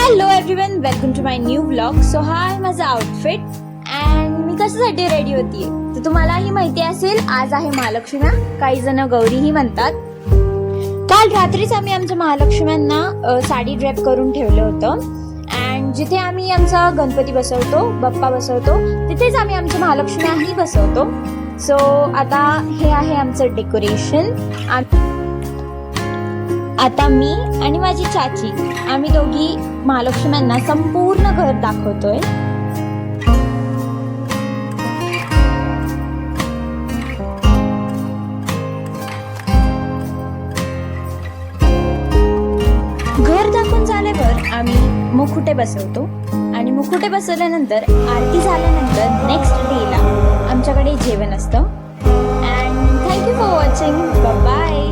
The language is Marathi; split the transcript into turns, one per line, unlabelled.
Hello everyone, welcome to my new vlog. So हा आहे माझा आउटफिट अँड मी कशासाठी रेडी होतीये तर तुम्हालाही माहिती असेल, आज आहे महालक्ष्म्या. काही जण गौरीही म्हणतात. काल रात्रीच आम्ही आमच्या महालक्ष्म्यांना साडी ड्रेप करून ठेवलं होतं अँड जिथे आम्ही आमचा गणपती बसवतो, बाप्पा बसवतो, तिथेच आम्ही आमच्या महालक्ष्म्याही बसवतो. सो आता हे आहे आमचं डेकोरेशन. आता मी आणि माझी चाची आम्ही दोघी महालक्ष्म्यांना संपूर्ण घर दाखवतोय. घर दाखवून झाल्यावर आम्ही मुकुटे बसवतो आणि मुकुटे बसवल्यानंतर आरती झाल्यानंतर नेक्स्ट डेला आमच्याकडे जेवण असतं. And thank you for watching. Bye.